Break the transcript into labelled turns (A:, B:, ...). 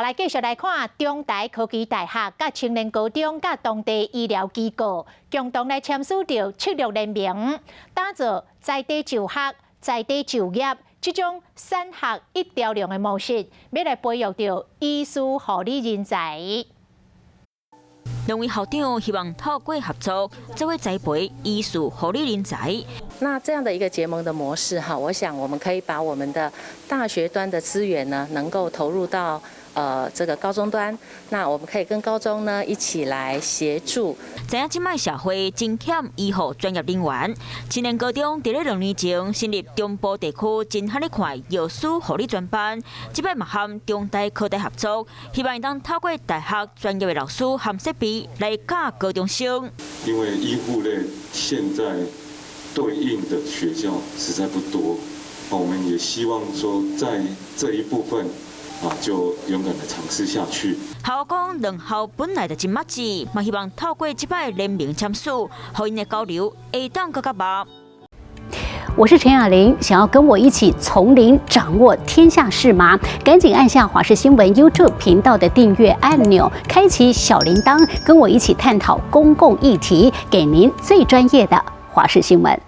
A: 来继续来看中台科技大学、甲青年高中、甲当地医疗机构共同来签署着76联名，打造在地就学、在地就业这种产学一条龙的模式，要来培育着医师护理人才。
B: 两位校长希望透过合作，才会栽培医师护理人才。
C: 那这样的一个结盟的模式哈，我想我们可以把我们的大学端的资源呢，能够投入到这个高中端。那我们可以跟高中呢一起来协助。
B: 知影即摆社会真欠医护专业人员，青年高中伫咧2年前成立中部地区真罕一块药师护理专班，即摆嘛和中大科大合作，希望当透过大学专业的老师和设备来教高中生。
D: 因为医护类现在对应的学校实在不多，我们也希望说在这一部分就勇敢的尝试下去。
B: 校讲两校本来就真默契，嘛希望透过即摆联名签署，互因的交流会当更加密。
E: 我是陈雅玲，想要跟我一起从零掌握天下事吗？赶紧按下华视新闻 YouTube 频道的订阅按钮，开启小铃铛，跟我一起探讨公共议题，给您最专业的华视新闻。